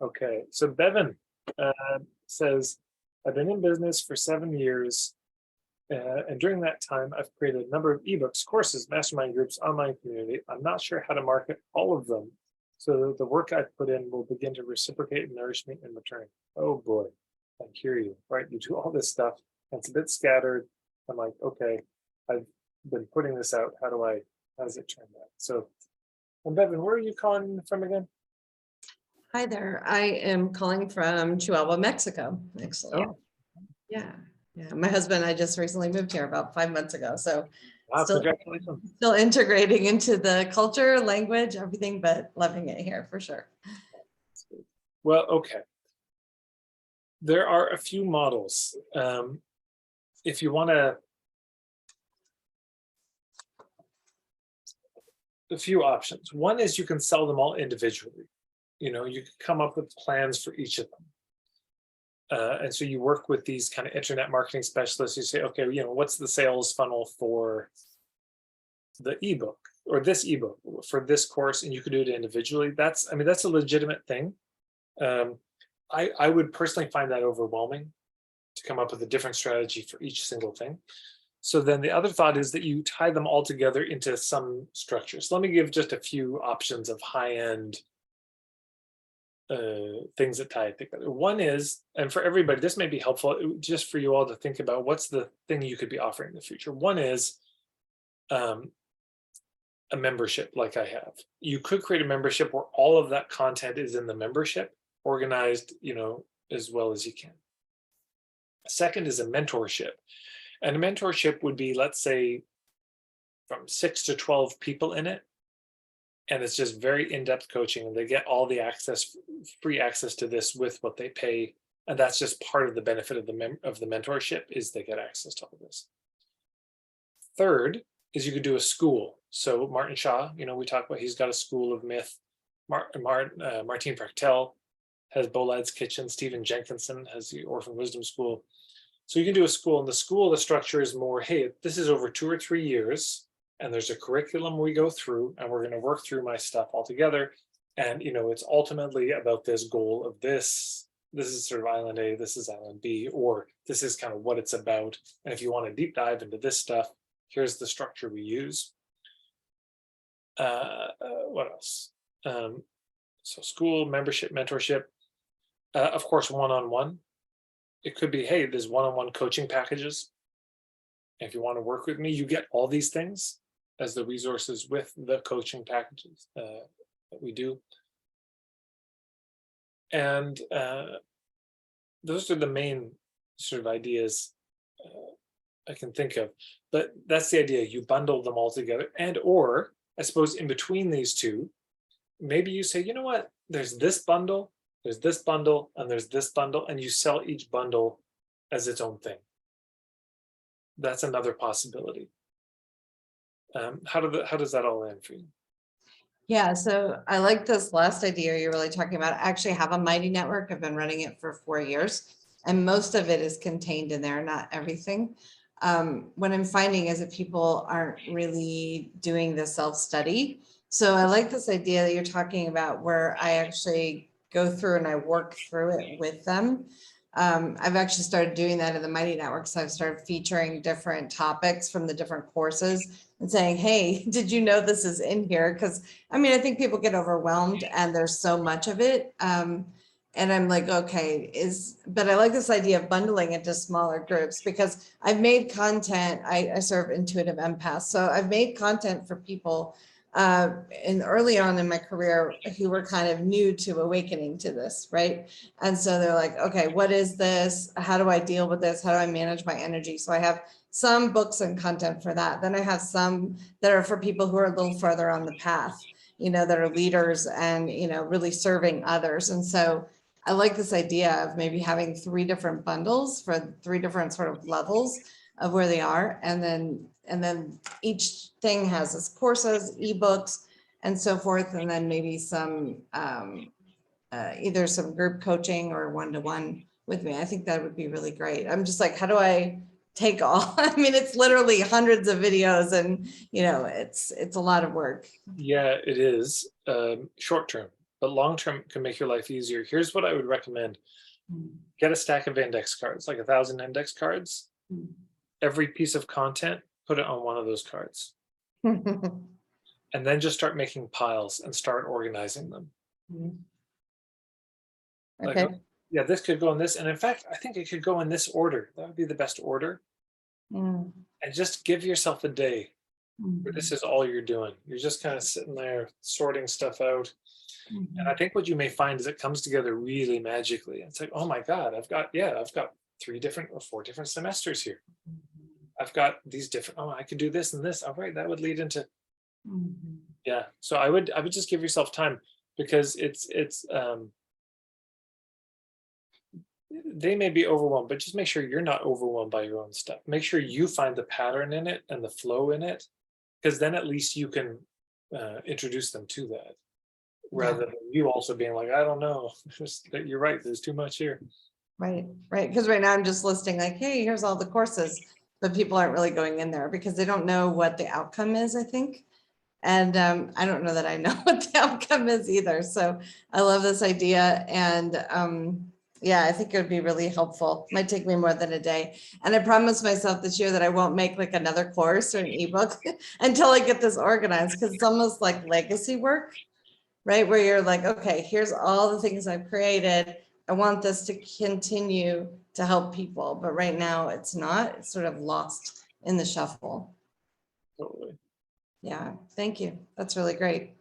Okay, so Bevan says, I've been in business for 7 years, and during that time, I've created a number of ebooks, courses, mastermind groups, online community. I'm not sure how to market all of them, so the work I've put in will begin to reciprocate and nourish me in return. Oh boy, I hear you, right? You do all this stuff, and it's a bit scattered. I'm like, okay, I've been putting this out. How does it turn out? So, and Bevan, where are you calling from again? Hi there. I am calling from Chihuahua, Mexico, actually. Oh. Yeah. My husband and I just recently moved here about 5 months ago. So Wow, congratulations. Still integrating into the culture, language, everything, but loving it here for sure. Well, okay. There are a few models. If you want to, a few options. One is you can sell them all individually. You can come up with plans for each of them. And so you work with these kind of internet marketing specialists. You say, okay, what's the sales funnel for the ebook or this ebook for this course? And you can do it individually. That's a legitimate thing. I would personally find that overwhelming to come up with a different strategy for each single thing. So then the other thought is that you tie them all together into some structure. So let me give just a few options of high-end things that tie it together. One is, and for everybody, this may be helpful just for you all to think about what's the thing you could be offering in the future. One is a membership like I have. You could create a membership where all of that content is in the membership, organized, as well as you can. Second is a mentorship. And a mentorship would be, let's say, from 6 to 12 people in it. And it's just very in-depth coaching, and they get all the free access to this with what they pay. And that's just part of the benefit of the mentorship, is they get access to all of this. Third is you could do a school. So Martin Shaw, we talk about, he's got a school of myth. Martine Fractel has Bolad's Kitchen. Stephen Jenkinson has the Orphan Wisdom School. So you can do a school, and the school, the structure is more, hey, this is over 2 or 3 years, and there's a curriculum we go through, and we're going to work through my stuff all together. And, it's ultimately about this goal of this is sort of Island A, this is Island B, or this is kind of what it's about. And if you want to deep dive into this stuff, here's the structure we use. What else? So school, membership, mentorship, of course, one-on-one. It could be, hey, there's one-on-one coaching packages. If you want to work with me, you get all these things as the resources with the coaching packages that we do. And those are the main sort of ideas I can think of. But that's the idea. You bundle them all together. Or I suppose in between these two, maybe you say, you know what, there's this bundle, there's this bundle, and there's this bundle, and you sell each bundle as its own thing. That's another possibility. How does that all end for you? Yeah, so I like this last idea you're really talking about. I actually have a Mighty Network. I've been running it for 4 years, and most of it is contained in there, not everything. What I'm finding is that people aren't really doing the self-study. So I like this idea that you're talking about, where I actually go through and I work through it with them. I've actually started doing that in the Mighty Network. So I've started featuring different topics from the different courses and saying, hey, did you know this is in here? Because I think people get overwhelmed and there's so much of it. And I'm like, okay, but I like this idea of bundling into smaller groups, because I've made content. I serve intuitive empaths. So I've made content for people and early on in my career who were kind of new to awakening to this, right? And so they're like, okay, what is this? How do I deal with this? How do I manage my energy? So I have some books and content for that. Then I have some that are for people who are a little further on the path, that are leaders and, really serving others. And so I like this idea of maybe having 3 different bundles for 3 different sort of levels of where they are. And then each thing has its courses, ebooks, and so forth. And then maybe some, either some group coaching or one-to-one with me. I think that would be really great. I'm just like, how do I take all? It's literally hundreds of videos, and it's a lot of work. Yeah, it is. Short term. but long-term can make your life easier. Here's what I would recommend. Get a stack of index cards, like 1,000 index cards. Every piece of content, put it on one of those cards. And then just start making piles and start organizing them. Like, Okay. yeah, this could go in this. And in fact, I think it could go in this order. That would be the best order. Mm. And just give yourself a day where this Mhm. is all you're doing. You're just kind of sitting there sorting stuff out. And I Mhm. think what you may find is it comes together really magically. It's like, oh my God, I've got 3 different or 4 different semesters here. I've got these different, oh, I could do this and this. All right, that would lead into, Mhm. yeah. So I would just give yourself time, because they may be overwhelmed, but just make sure you're not overwhelmed by your own stuff. Make sure you find the pattern in it and the flow in it, because then at least you can introduce them to that, Yeah. rather than you also being like, I don't know. You're right. There's too much here. Right. Because right now I'm just listing like, hey, here's all the courses, but people aren't really going in there because they don't know what the outcome is, I think. And I don't know that I know what the outcome is either. So I love this idea. And yeah, I think it would be really helpful. Might take me more than a day. And I promised myself this year that I won't make like another course or an ebook until I get this organized, because it's almost like legacy work, right? Where you're like, okay, here's all the things I've created. I want this to continue to help people. But right now it's not, it's sort of lost in the shuffle. Totally. Yeah, thank you. That's really great.